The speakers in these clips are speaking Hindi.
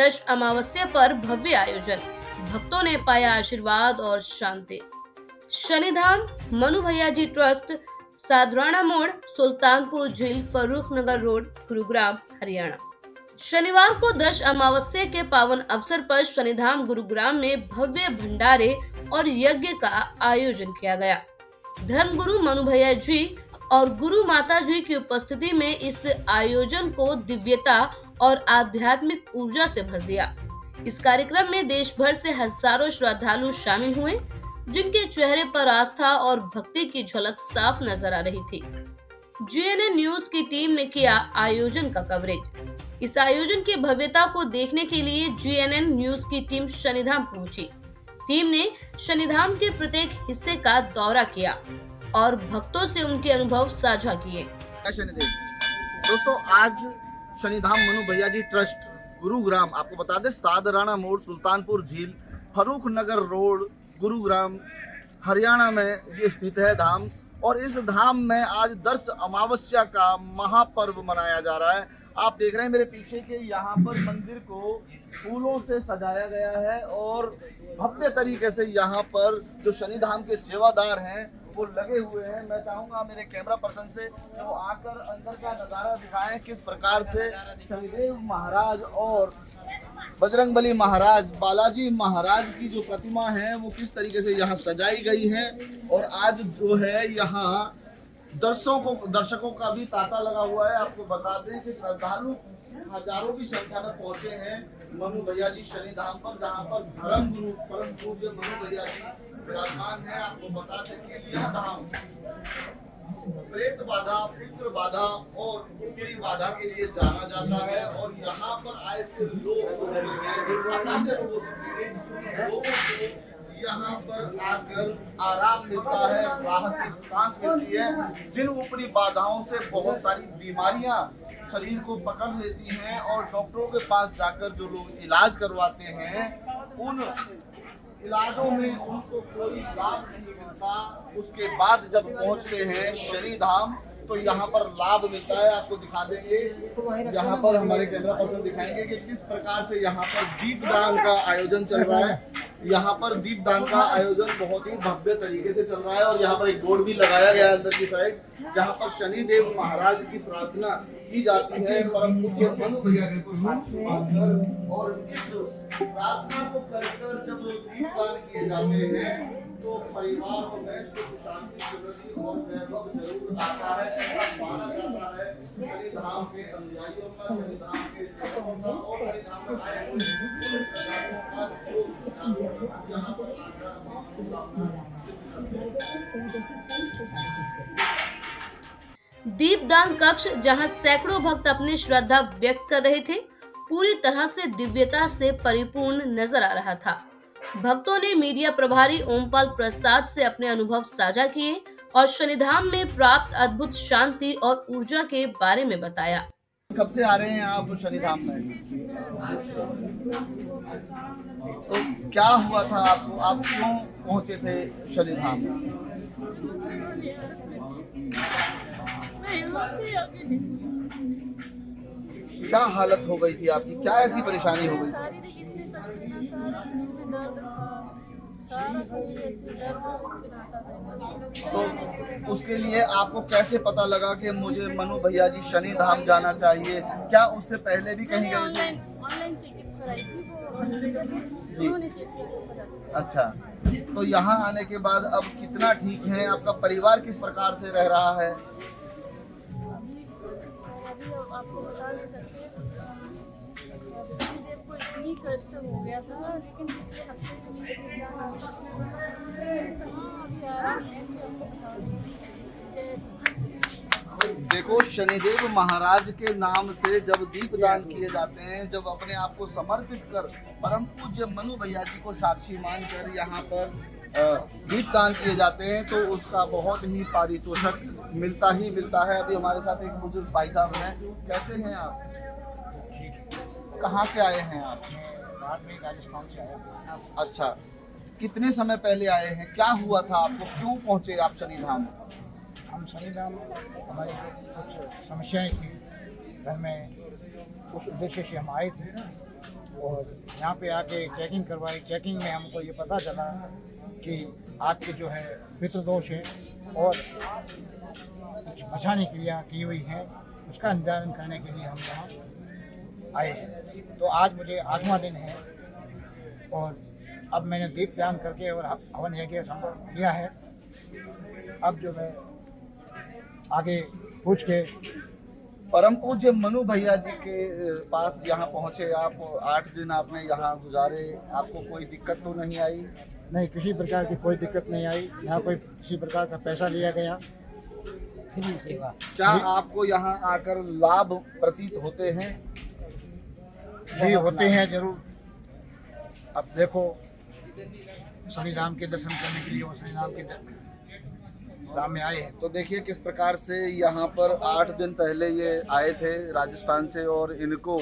दश अमावस्या पर भव्य आयोजन, भक्तों ने पाया आशीर्वाद और शांति। शनिधाम मनु भैया जी ट्रस्ट, साधराना मोड़, सुल्तानपुर झील, फर्रुख नगर रोड, गुरुग्राम, हरियाणा। शनिवार को दश अमावस्या के पावन अवसर पर शनिधाम गुरुग्राम में भव्य भंडारे और यज्ञ का आयोजन किया गया। धर्मगुरु मनु भैया जी और गुरु माता जी की उपस्थिति में इस आयोजन को दिव्यता और आध्यात्मिक ऊर्जा से भर दिया। इस कार्यक्रम में देश भर से हजारों श्रद्धालु शामिल हुए, जिनके चेहरे पर आस्था और भक्ति की झलक साफ नजर आ रही थी। जीएनएन न्यूज की टीम ने किया आयोजन का कवरेज। इस आयोजन की भव्यता को देखने के लिए जीएनएन न्यूज की टीम शनिधाम पहुंची। टीम ने शनिधाम के प्रत्येक हिस्से का दौरा किया और भक्तों से उनके अनुभव साझा किए। दोस्तों, आज शनिधाम मनु भैया जी ट्रस्ट गुरुग्राम, आपको बता दें साधराना मोड़, सुल्तानपुर झील, फर्रुख नगर रोड, गुरुग्राम, हरियाणा में ये स्थित है धाम। और इस धाम में आज दश अमावस्या का महापर्व मनाया जा रहा है। आप देख रहे हैं मेरे पीछे के यहाँ पर मंदिर को फूलों से सजाया गया है और भव्य तरीके से यहाँ पर जो शनिधाम के सेवादार हैं वो लगे हुए हैं। मैं चाहूंगा मेरे कैमरा पर्सन से वो आकर अंदर का नज़ारा दिखाएं, किस प्रकार से शनिदेव महाराज और बजरंगबली महाराज, बालाजी महाराज की जो प्रतिमा है वो किस तरीके से यहाँ सजाई गई है। और आज जो है यहाँ दर्शकों का भी तांता लगा हुआ है। आपको बता दें कि श्रद्धालु हजारों की संख्या में पहुंचे हैं मनु भैया जी शनिधाम पर, जहाँ पर धर्म गुरु परम पूज्य मनु भैया जी विराजमान है। आपको बता दें कि यह धाम प्रेत बाधा, पितृ बाधा और कुंडली बाधा के लिए जाना जाता है। और यहाँ पर आए थे लोग असाध्य रोगों से पीड़ित लोगों को यहाँ पर आकर आराम मिलता है, राहत की सांस मिलती है। जिन ऊपरी बाधाओं से बहुत सारी बीमारियां शरीर को पकड़ लेती हैं और डॉक्टरों के पास जाकर जो लोग इलाज करवाते हैं, उन इलाजों में उनको कोई लाभ नहीं मिलता। उसके बाद जब पहुंचते हैं शनिधाम तो यहाँ पर लाभ मिलता है। आपको दिखा देंगे, यहाँ पर हमारे कैमरा पर्सन दिखाएंगे कि किस प्रकार से यहाँ पर दीपदान का आयोजन चल रहा है। यहाँ पर दीपदान का आयोजन बहुत ही भव्य तरीके से चल रहा है और यहाँ पर एक बोर्ड भी लगाया गया है अंदर की साइड, जहाँ पर शनिदेव महाराज की प्रार्थना की जाती है परम पूज्य मनु भैया जी को साक्षी मानकर। और इस प्रार्थना को कर जब दीपदान किए जाते हैं तो परिवार में सुख शांति समृद्धि और वैभव जरूर आता है, ऐसा माना जाता है। शनिधाम के अनुयायियों का, शनिधाम के सेवकों का और शनिधाम में आए हुए श्रद्धालुओं का जो यहाँ पर दीपदान कक्ष, जहां सैकड़ों भक्त अपनी श्रद्धा व्यक्त कर रहे थे, पूरी तरह से दिव्यता से परिपूर्ण नजर आ रहा था। भक्तों ने मीडिया प्रभारी ओमपाल प्रसाद से अपने अनुभव साझा किए और शनिधाम में प्राप्त अद्भुत शांति और ऊर्जा के बारे में बताया। कब से आ रहे हैं आप शनिधाम में? तो क्या हुआ था आपको, आप क्यों पहुंचे थे शनिधाम? क्या हालत हो गई थी आपकी, क्या ऐसी परेशानी हो गई? तो उसके लिए आपको कैसे पता लगा कि मुझे मनु भैया जी शनिधाम जाना चाहिए? क्या उससे पहले भी कहीं गए थे? जी, अच्छा। तो यहाँ आने के बाद अब कितना ठीक है? आपका परिवार किस प्रकार से रह रहा है? आपको बता नहीं सकते, को इतनी कष्ट हो गया था, लेकिन पिछले हफ्ते देखो, शनिदेव महाराज के नाम से जब दीपदान किए जाते हैं, जब अपने आप को समर्पित कर परम पूज्य मनु भैया जी को साक्षी मानकर यहाँ पर दीपदान किए जाते हैं तो उसका बहुत ही पारितोषिक मिलता ही मिलता है। अभी हमारे साथ एक बुजुर्ग भाई साहब हैं। कैसे हैं आप? कहाँ से आए हैं आप? राजस्थान से आया। अच्छा, कितने समय पहले आए हैं? क्या हुआ था आपको, क्यों पहुँचे आप शनिधाम? हम शनिधाम, हमारी कुछ समस्याएं थी घर में, उस उद्देश्य से हम आए थे। और यहाँ पे आके चेकिंग करवाई। चेकिंग में हमको ये पता चला कि आपके जो है पितृदोष है और कुछ बचाने क्रिया की हुई है, उसका निदान करने के लिए हम यहाँ आए हैं। तो आज मुझे 8वां दिन है और अब मैंने दीप दान करके और हवन यज्ञ संपन्न किया है। अब जो है आगे पूछ के परम पूज्य मनु भैया जी के पास यहाँ पहुँचे आप, 8 दिन आपने यहाँ गुजारे, आपको कोई दिक्कत तो नहीं आई? नहीं, किसी प्रकार की कोई दिक्कत नहीं आई। यहाँ कोई किसी प्रकार का पैसा लिया गया। फ्री सेवा। क्या आपको यहाँ आकर लाभ प्रतीत होते हैं? जी होते हैं जरूर। अब देखो, शनिधाम के दर्शन करने के लिए वो शनिधाम के धाम में आए हैं। तो देखिए किस प्रकार से यहाँ पर 8 दिन पहले ये आए थे राजस्थान से और इनको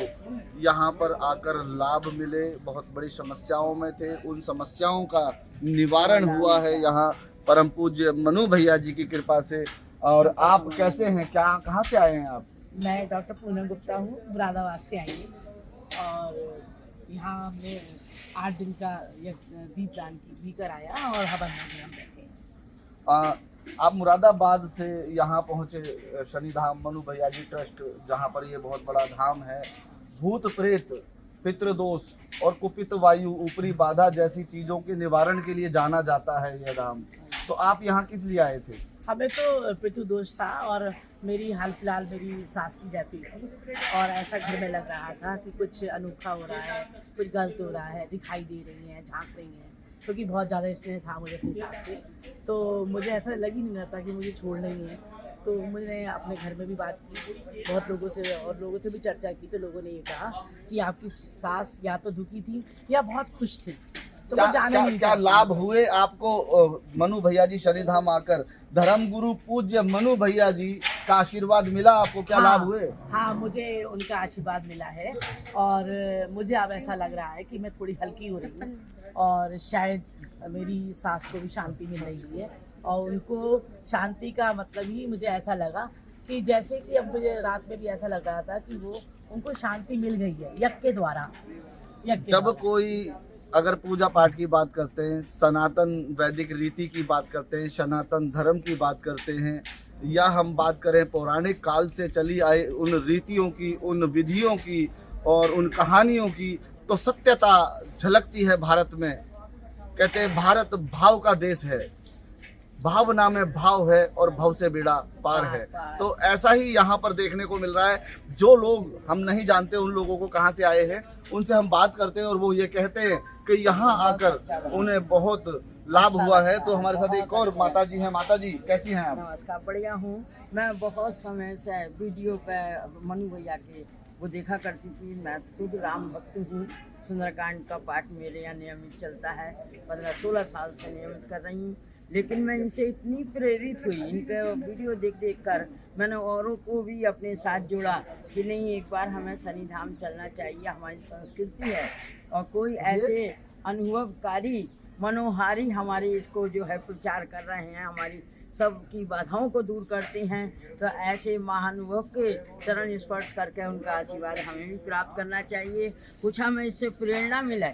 यहाँ पर आकर लाभ मिले। बहुत बड़ी समस्याओं में थे, उन समस्याओं का निवारण हुआ है यहाँ परम पूज्य मनु भैया जी की कृपा से। और आप कैसे हैं, क्या कहाँ से आए हैं आप? मैं डॉक्टर पूनम गुप्ता हूँ, मुरादाबाद से आई हूँ और यहाँ हमने 8 दिन का दीप दान भी कराया और हवन में हम बैठे। आप मुरादाबाद से यहाँ पहुँचे शनिधाम मनु भैया जी ट्रस्ट, जहाँ पर ये बहुत बड़ा धाम है। भूत प्रेत, पितृदोष और कुपित वायु, ऊपरी बाधा जैसी चीज़ों के निवारण के लिए जाना जाता है यह धाम। तो आप यहाँ किस लिए आए थे? हमें तो पितृदोष था और मेरी हाल फिलहाल मेरी सास की डेथ हुई थी और ऐसा घर में लग रहा था कि कुछ अनोखा हो रहा है, कुछ गलत हो रहा है, दिखाई दे रही हैं, झांक रही हैं, क्योंकि बहुत ज़्यादा स्नेह था मुझे अपनी सास से। तो मुझे ऐसा लग ही नहीं रहा था कि मुझे छोड़ना ही है। तो मैंने अपने घर में भी बात की, बहुत लोगों से और लोगों से भी चर्चा की। तो लोगों ने ये कहा कि आपकी सास या तो दुखी थी या बहुत खुश थी, तो वो जाने नहीं क्या लाभ हुए आपको मनु भैया जी शनिधाम आकर? धर्म गुरु पूज्य मनु भैया जी का आशीर्वाद मिला आपको? क्या लाभ हुए? हाँ, मुझे उनका आशीर्वाद मिला है और मुझे अब ऐसा लग रहा है कि मैं थोड़ी हल्की हो रही हूँ और शायद मेरी सास को भी शांति मिल रही है। और उनको शांति का मतलब ही मुझे ऐसा लगा कि जैसे कि अब मुझे रात में भी ऐसा लग रहा था कि वो उनको शांति मिल गई है यज्ञ के द्वारा। जब कोई अगर पूजा पाठ की बात करते हैं, सनातन वैदिक रीति की बात करते हैं, सनातन धर्म की बात करते हैं, या हम बात करें पौराणिक काल से चली आए उन रीतियों की, उन विधियों की और उन कहानियों की, तो सत्यता झलकती है भारत में। कहते हैं भारत भाव का देश है, भावना में भाव है और भव से बेड़ा पार है। तो ऐसा ही यहाँ पर देखने को मिल रहा है। जो लोग हम नहीं जानते उन लोगों को कहाँ से आए हैं उनसे हम बात करते हैं और वो ये कहते हैं कि यहाँ आकर उन्हें बहुत लाभ हुआ है। तो हमारे साथ एक और माता जी हैं। माता जी कैसी हैं आप? नमस्कार, बढ़िया हूँ। मैं बहुत समय से वीडियो पे मनु भैया के वो देखा करती थी। मैं खुद राम भक्त हूँ। सुंदरकांड का पाठ मेरे यहाँ नियमित चलता है, 15-16 साल से नियमित कर रही हूँ। लेकिन मैं इनसे इतनी प्रेरित हुई, इनके वीडियो देख कर मैंने औरों को भी अपने साथ जोड़ा कि नहीं, एक बार हमें शनिधाम चलना चाहिए, हमारी संस्कृति है। और कोई ऐसे अनुभवकारी मनोहारी हमारे इसको जो है प्रचार कर रहे हैं, हमारी सबकी बाधाओं को दूर करते हैं। तो ऐसे महानुभव के चरण स्पर्श करके उनका आशीर्वाद हमें भी प्राप्त करना चाहिए। कुछ हमें इससे प्रेरणा मिले,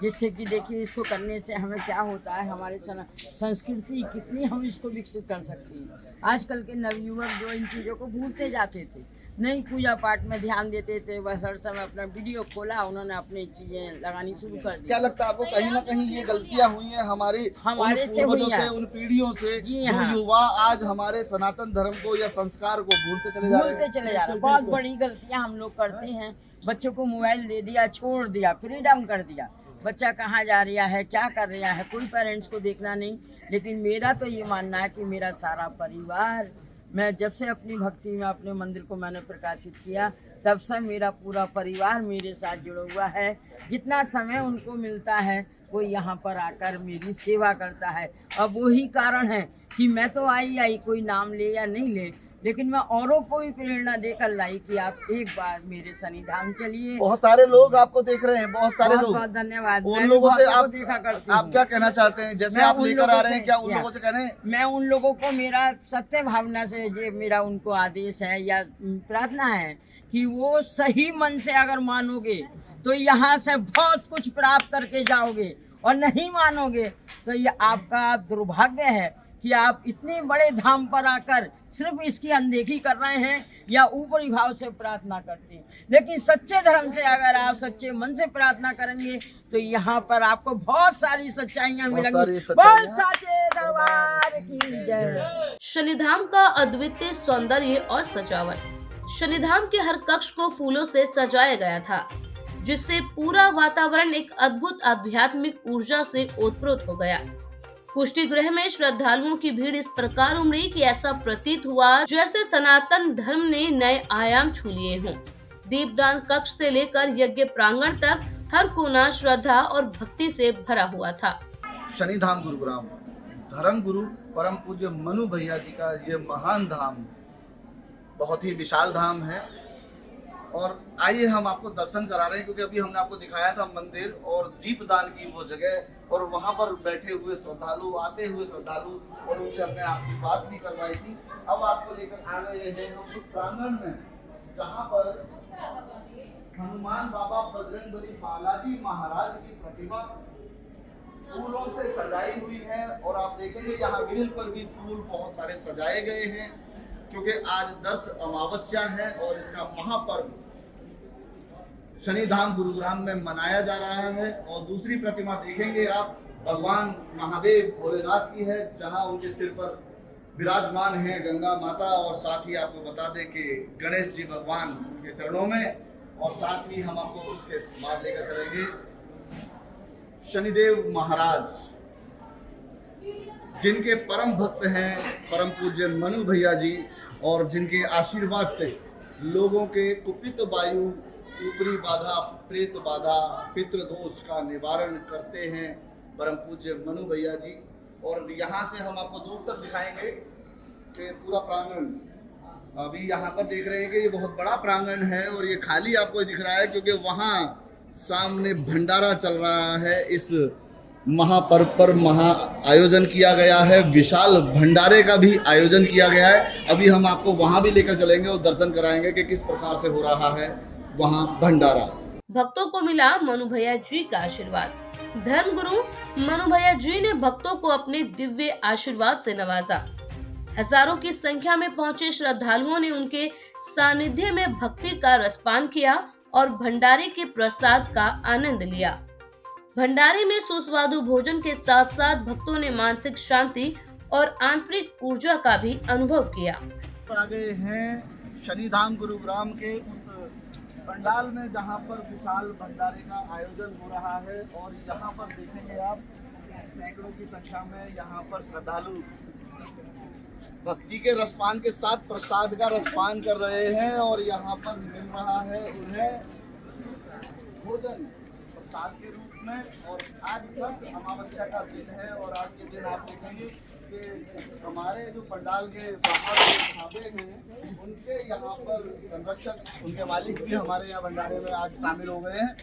जिससे कि देखिए इसको करने से हमें क्या होता है, हमारे संस्कृति कितनी हम इसको विकसित कर सकते हैं। आजकल के नवयुवक जो इन चीज़ों को भूलते जाते थे, नहीं पूजा पाठ में ध्यान देते थे, बस हर समय अपना वीडियो खोला, उन्होंने अपनी चीज़ें लगानी शुरू कर दी। क्या लगता है आपको कहीं ना कहीं ये गलतियां हुई हैं हमारे से हुई हैं, उन पीढ़ियों से? जी जो हाँ। युवा आज हमारे सनातन धर्म को या संस्कार को भूलते चले जा रहे हैं। बहुत बड़ी गलतियां हम लोग करते हैं। बच्चों को मोबाइल दे दिया, छोड़ दिया, फ्रीडम कर दिया। बच्चा कहाँ जा रहा है, क्या कर रहा है, कोई पेरेंट्स को देखना नहीं। लेकिन मेरा तो ये मानना है कि मेरा सारा परिवार, मैं जब से अपनी भक्ति में अपने मंदिर को मैंने प्रकाशित किया, तब से मेरा पूरा परिवार मेरे साथ जुड़ा हुआ है। जितना समय उनको मिलता है वो यहाँ पर आकर मेरी सेवा करता है। अब वही कारण है कि मैं तो आई कोई नाम ले या नहीं ले, लेकिन मैं औरों को भी प्रेरणा देकर लाई कि आप एक बार मेरे शनिधाम चलिए। बहुत सारे लोग आपको देख रहे हैं, बहुत सारे लोग। बहुत धन्यवाद। उन लोगों से आप देखा करती आप क्या कहना चाहते हैं? जैसे आप लेकर आ रहे हैं, क्या उन क्या? लोगों से कह रहे हैं? मैं उन लोगों को, मेरा सत्य भावना से ये मेरा उनको आदेश है या प्रार्थना है कि वो सही मन से अगर मानोगे तो यहाँ से बहुत कुछ प्राप्त करके जाओगे, और नहीं मानोगे तो ये आपका दुर्भाग्य है कि आप इतने बड़े धाम पर आकर सिर्फ इसकी अनदेखी कर रहे हैं या ऊपरी भाव से प्रार्थना करते हैं। लेकिन सच्चे धर्म से अगर आप सच्चे मन से प्रार्थना करेंगे तो यहाँ पर आपको बहुत सारी सच्चाइयाँ मिलेंगी। बहुत साचे दरबार की जय। शनिधाम का अद्वितीय सौंदर्य और सजावट। शनिधाम के हर कक्ष को फूलों से सजाया गया था, जिससे पूरा वातावरण एक अद्भुत आध्यात्मिक ऊर्जा से ओतप्रोत हो गया। पुष्टि गृह में श्रद्धालुओं की भीड़ इस प्रकार उमड़ी कि ऐसा प्रतीत हुआ जैसे सनातन धर्म ने नए आयाम छू लिए हों। दीपदान कक्ष से लेकर यज्ञ प्रांगण तक हर कोना श्रद्धा और भक्ति से भरा हुआ था। शनिधाम गुरुग्राम, धर्म गुरु परम पूज्य मनु भैया जी का ये महान धाम बहुत ही विशाल धाम है। और आइए हम आपको दर्शन करा रहे हैं, क्योंकि अभी हमने आपको दिखाया था मंदिर और दीपदान की वो जगह, और वहां पर बैठे हुए श्रद्धालु, आते हुए श्रद्धालु, और उनसे हमने आपकी बात भी करवाई थी। अब आपको लेकर आ गए हैं हम उस प्रांगण में जहां पर हनुमान बाबा बजरंगबली बालाजी महाराज की प्रतिमा फूलों से सजाई हुई है। और आप देखेंगे यहाँ ग्रिल पर भी फूल बहुत सारे सजाए गए हैं, क्योंकि आज 10 अमावस्या है और इसका महापर्व शनिधाम गुरुग्राम में मनाया जा रहा है। और दूसरी प्रतिमा देखेंगे आप, भगवान महादेव भोलेनाथ की है, जहां उनके सिर पर विराजमान है गंगा माता। और साथ ही आपको बता दें कि गणेश जी भगवान के चरणों में, और साथ ही हम आपको उसके बाद लेकर चलेंगे शनिदेव महाराज, जिनके परम भक्त हैं परम पूज्य मनु भैया जी, और जिनके आशीर्वाद से लोगों के कुपित वायु, ऊपरी बाधा, प्रेत बाधा, पितृ दोष का निवारण करते हैं परम पूज्य मनु भैया जी। और यहाँ से हम आपको दूर तक दिखाएंगे कि पूरा प्रांगण, अभी यहाँ पर देख रहे हैं कि ये बहुत बड़ा प्रांगण है और ये खाली आपको दिख रहा है, क्योंकि वहाँ सामने भंडारा चल रहा है। इस महापर्व पर महा आयोजन किया गया है, विशाल भंडारे का भी आयोजन किया गया है। अभी हम आपको वहां भी लेकर चलेंगे और दर्शन कराएंगे कि किस प्रकार से हो रहा है वहां भंडारा। भक्तों को मिला मनु भैया जी का आशीर्वाद। धर्म गुरु मनु भैया जी ने भक्तों को अपने दिव्य आशीर्वाद से नवाजा। हजारों की संख्या में पहुंचे श्रद्धालुओं ने उनके सानिध्य में भक्ति का रसपान किया और भंडारे के प्रसाद का आनंद लिया। भंडारे में सुस्वादु भोजन के साथ साथ भक्तों ने मानसिक शांति और आंतरिक ऊर्जा का भी अनुभव किया। आ गए हैं शनिधाम गुरुग्राम के उस पंडाल में जहां पर विशाल भंडारे का आयोजन हो रहा है। और यहाँ पर देखेंगे आप सैकड़ों की संख्या में यहाँ पर श्रद्धालु भक्ति के रसपान के साथ प्रसाद का रसपान कर रहे हैं। और यहाँ पर मिल रहा है उन्हें भोजन प्रसाद के रूप में। और आज 10 अमावस्या का दिन है, और आज के दिन आप देखेंगे कि हमारे जो पंडाल के बाहर ढाबे हैं उनके यहाँ पर संरक्षक, उनके मालिक भी हमारे यहाँ भंडारे में आज शामिल हो गए हैं।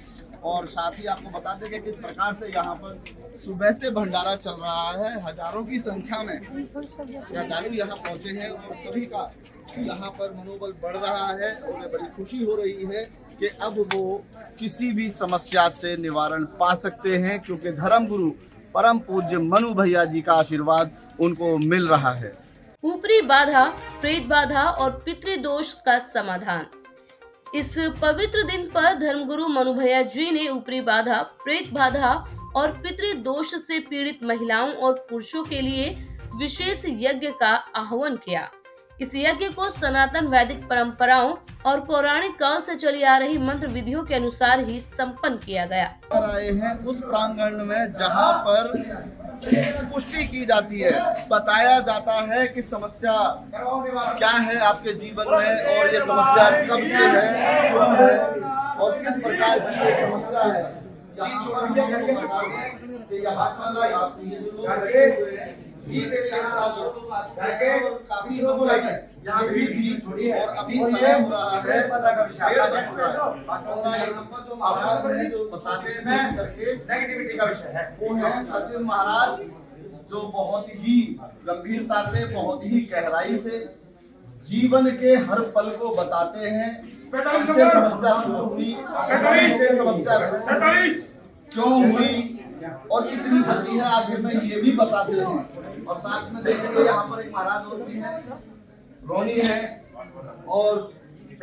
और साथ ही आपको बता दें कि किस प्रकार से यहाँ पर सुबह से भंडारा चल रहा है। हजारों की संख्या में श्रद्धालु यहाँ पहुँचे हैं और सभी का यहाँ पर मनोबल बढ़ रहा है। उन्हें बड़ी खुशी हो रही है कि अब वो किसी भी समस्या से निवारण पा सकते हैं, क्योंकि धर्म गुरु परम पूज्य मनु भैया जी का आशीर्वाद उनको मिल रहा है। ऊपरी बाधा, प्रेत बाधा और पितृदोष का समाधान। इस पवित्र दिन पर धर्मगुरु मनु भैया जी ने ऊपरी बाधा, प्रेत बाधा और पितृदोष से पीड़ित महिलाओं और पुरुषों के लिए विशेष यज्ञ का आह्वान किया। इस यज्ञ को सनातन वैदिक परंपराओं और पौराणिक काल से चली आ रही मंत्र विधियों के अनुसार ही संपन्न किया गया। आए हैं उस प्रांगण में जहां पर पुष्टि की जाती है, बताया जाता है कि समस्या क्या है आपके जीवन में और ये समस्या कब से है, क्यों है और किस प्रकार की ये समस्या है। काफी और अभी समय हो रहा है जो महाराज है जो बताते हैं करके नेगेटिविटी का विषय है, वो है सचिन महाराज, जो बहुत ही गंभीरता से, बहुत ही गहराई से जीवन के हर पल को बताते हैं। किससे समस्या शुरू हुई, किससे समस्या शुरू क्यों हुई और कितनी बची है आखिर में ये भी बताते हैं। और साथ में देखेंगे यहाँ पर एक महाराज और भी है, रोनी है और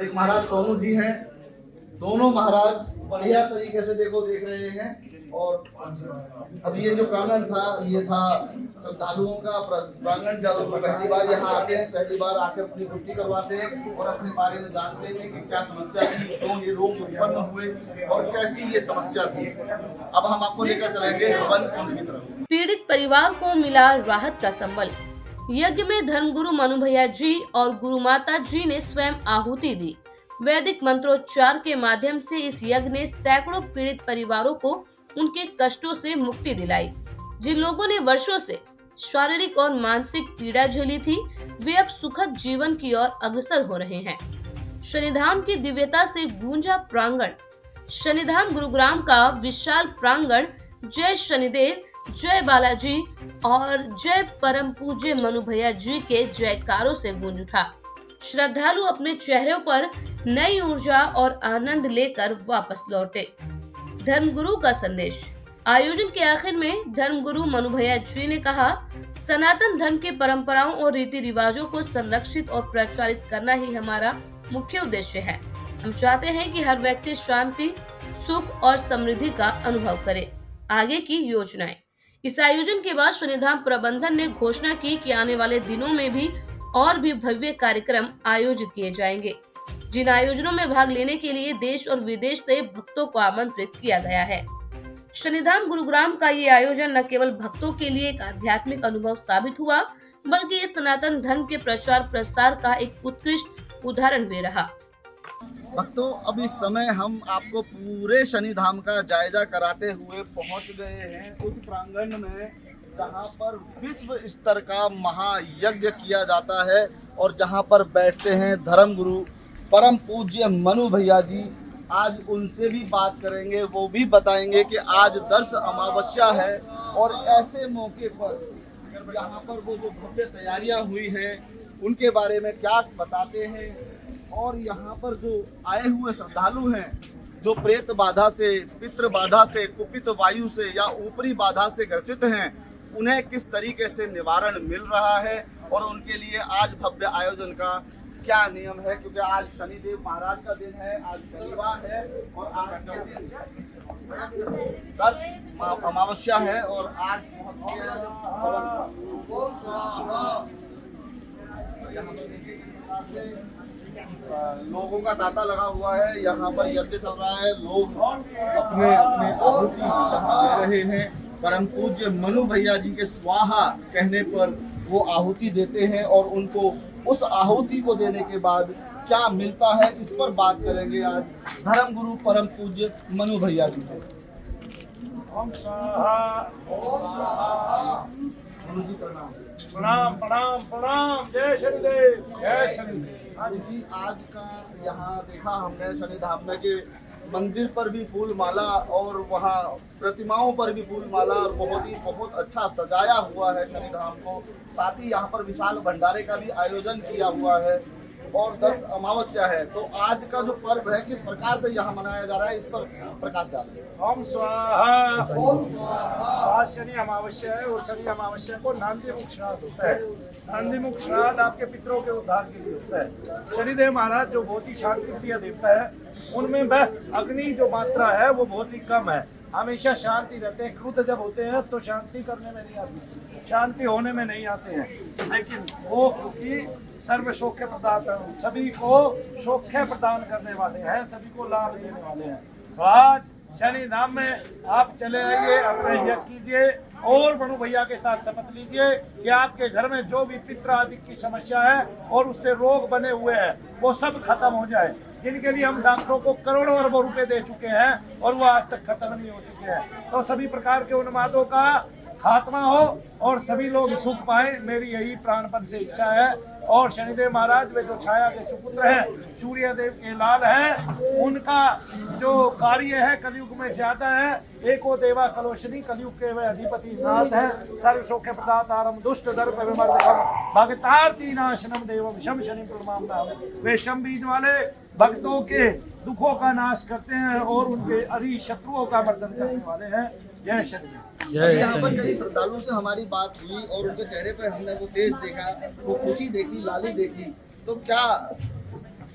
एक महाराज सोनू जी हैं। दोनों महाराज बढ़िया तरीके से देख रहे हैं। और अब ये जो प्रांगण था ये था श्रद्धालुओं का प्रांगण, जब पहली बार यहाँ आते हैं, पहली बार आकर अपनी पुष्टि करवाते हैं और अपने बारे में जानते हैं कि क्या समस्या थी, क्यों ये रोग उत्पन्न हुए और कैसी ये समस्या थी। अब हम आपको लेकर चलेंगे वन कुंड की तरफ। पीड़ित परिवार को मिला राहत का संबल। यज्ञ में धर्मगुरु मनु भैया जी और गुरु माता जी ने स्वयं आहुति दी। वैदिक मंत्रोच्चार के माध्यम से इस यज्ञ ने सैकड़ों पीड़ित परिवारों को उनके कष्टों से मुक्ति दिलाई। जिन लोगों ने वर्षों से शारीरिक और मानसिक पीड़ा झेली थी, वे अब सुखद जीवन की ओर अग्रसर हो रहे हैं। शनिधाम की दिव्यता से गूंजा प्रांगण। शनिधाम गुरुग्राम का विशाल प्रांगण जय शनिदेव, जय बालाजी और जय परम पूज्य मनु भैया जी के जयकारों से गूंज उठा। श्रद्धालु अपने चेहरों पर नई ऊर्जा और आनंद लेकर वापस लौटे। धर्मगुरु का संदेश। आयोजन के आखिर में धर्मगुरु मनु भैया जी ने कहा, सनातन धर्म के परंपराओं और रीति रिवाजों को संरक्षित और प्रचारित करना ही हमारा मुख्य उद्देश्य है। हम चाहते हैं कि हर व्यक्ति शांति, सुख और समृद्धि का अनुभव करे। आगे की योजनाएं। इस आयोजन के बाद शनिधाम प्रबंधन ने घोषणा की कि आने वाले दिनों में भी और भी भव्य कार्यक्रम आयोजित किए जाएंगे, जिन आयोजनों में भाग लेने के लिए देश और विदेश से भक्तों को आमंत्रित किया गया है। शनिधाम गुरुग्राम का ये आयोजन न केवल भक्तों के लिए एक आध्यात्मिक अनुभव साबित हुआ, बल्कि ये सनातन धर्म के प्रचार प्रसार का एक उत्कृष्ट उदाहरण भी रहा। भक्तों, अब इस समय हम आपको पूरे शनिधाम का जायजा कराते हुए पहुंच गए हैं उस प्रांगण में जहां पर विश्व स्तर का महायज्ञ किया जाता है और जहां पर बैठते हैं धर्मगुरु परम पूज्य मनु भैया जी। आज उनसे भी बात करेंगे, वो भी बताएंगे कि आज दर्श अमावस्या है और ऐसे मौके पर यहाँ पर वो जो भव्य तैयारियां हुई हैं उनके बारे में क्या बताते हैं। और यहाँ पर जो आए हुए श्रद्धालु हैं जो प्रेत बाधा से, पितृ बाधा से, कुपित वायु से या ऊपरी बाधा से ग्रसित हैं, उन्हें किस तरीके से निवारण मिल रहा है और उनके लिए आज भव्य आयोजन का क्या नियम है। क्योंकि आज शनिदेव महाराज का दिन है, आज शनिवार है और आज के दिन दर्श अमावस्या है और आज लोगों का तांता लगा हुआ है। यहाँ पर यज्ञ चल रहा है, लोग अपने अपने आहुति यहाँ दे रहे हैं। परम पूज्य मनु भैया जी के स्वाहा कहने पर वो आहुति देते हैं और उनको उस आहुति को देने के बाद क्या मिलता है, इस पर बात करेंगे आज धर्मगुरु परम पूज्य मनु भैया जी से। ओम स्वाहा। मनु जी प्रणाम। प्रणाम प्रणाम प्रणाम। जय शनिदेव, जय शनिदेव। आज जी, आज का यहाँ देखा हमने शनिधाम में कि मंदिर पर भी फूल माला और वहाँ प्रतिमाओं पर भी फूल माला और बहुत अच्छा सजाया हुआ है शनिधाम को। साथ ही यहाँ पर विशाल भंडारे का भी आयोजन किया हुआ है और 10 अमावस्या है। तो आज का जो पर्व है किस प्रकार से यहाँ मनाया जा रहा है, इस पर प्रकाश डालें। ओम स्वाहा। आज शनि अमावस्या है और शनि अमावस्या को नांदी मुख श्राद्ध होता है। नांदी मुख श्राद्ध आपके पितरों के उद्धार के लिए होता है। शनिदेव महाराज जो बहुत ही शांति प्रिय देवता है, उनमें बस अग्नि जो मात्रा है वो बहुत ही कम है। हमेशा शांति रहते हैं। क्रुद्ध जब होते हैं तो शांति करने में नहीं आती, शांति होने में नहीं आते हैं। लेकिन वो क्योंकि सर्व सौख्य प्रदाता, सभी को सौख्य प्रदान करने वाले हैं, सभी को लाभ देने वाले हैं। तो आज शनि धाम में आप चले आइए, अपने यज्ञ कीजिए और मनु भैया के साथ शपथ लीजिए कि आपके घर में जो भी पितृ आदि की समस्या है और उससे रोग बने हुए हैं वो सब खत्म हो जाए। जिनके लिए हम डॉक्टरों को करोड़ों अरबों रुपए दे चुके हैं और वो आज तक खत्म नहीं हो चुके हैं। तो सभी प्रकार के उन्मादों का खात्मा हो और सभी लोग सुख पाए, मेरी यही प्राणपन से इच्छा है। और शनिदेव महाराज वे जो छाया के सुपुत्र हैं, सूर्य देव के लाल हैं, उनका जो कार्य है कलयुग में ज्यादा है। एको देवा कलोशनी, कलयुग के वे अधिपति नाथ है। सर्व सौख्य प्रदातारम दुष्ट दर्प विमर्दकम भगतार्थी नाशनम देवम शम शनि प्रणमाम। वे शम बीज वाले भक्तों के दुखों का नाश करते हैं और उनके अरि शत्रुओं का मर्दन करने वाले हैं। जय शनि। यहाँ पर कई श्रद्धालुओं से हमारी बात हुई और उनके चेहरे पे हमने वो तेज देखा, वो खुशी देखी, लाली देखी। तो क्या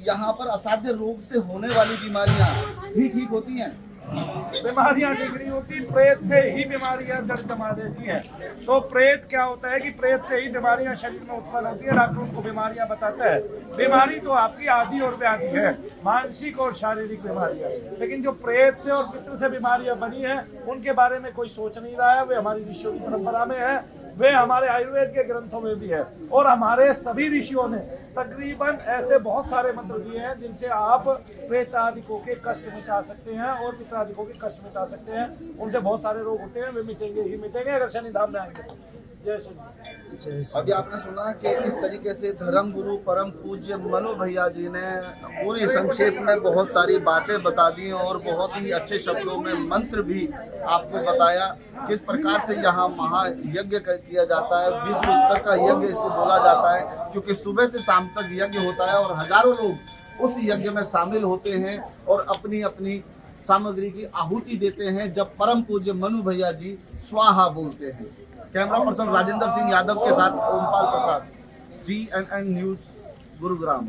यहाँ पर असाध्य रोग से होने वाली बीमारियाँ भी ठीक होती हैं? बीमारियां ठीक नहीं होती, प्रेत से ही बीमारियां जड़ जमा देती हैं। तो प्रेत क्या होता है कि प्रेत से ही बीमारियां शरीर में उत्पन्न होती है। डॉक्टर उनको बीमारियां बताता है। बीमारी तो आपकी आदि और व्याधि है, मानसिक और शारीरिक बीमारियां। लेकिन जो प्रेत से और पितृ से बीमारियां बनी है उनके बारे में कोई सोच नहीं रहा है। वे हमारी ऋषियों की परंपरा में है, वे हमारे आयुर्वेद के ग्रंथों में भी है और हमारे सभी ऋषियों ने तकरीबन ऐसे बहुत सारे मंत्र दिए हैं जिनसे आप प्रेतादिकों के कष्ट मिटा सकते हैं और पितरादिकों के कष्ट मिटा सकते हैं। उनसे बहुत सारे रोग होते हैं, वे मिटेंगे ही मिटेंगे अगर शनि धाम में आएंगे तो। जय शनि। अभी आपने सुना कि किस तरीके से धर्म गुरु परम पूज्य मनु भैया जी ने पूरी संक्षेप में बहुत सारी बातें बता दी और बहुत ही अच्छे शब्दों में मंत्र भी आपको बताया किस प्रकार से यहाँ महायज्ञ किया जाता है। विश्व स्तर का यज्ञ इसको बोला जाता है क्योंकि सुबह से शाम तक यज्ञ होता है और हजारों लोग उस यज्ञ में शामिल होते हैं और अपनी अपनी सामग्री की आहुति देते हैं जब परम पूज्य मनु भैया जी स्वाहा बोलते हैं। कैमरा पर्सन राजेंद्र सिंह यादव के साथ ओमपाल प्रसाद, GNN न्यूज, गुरुग्राम।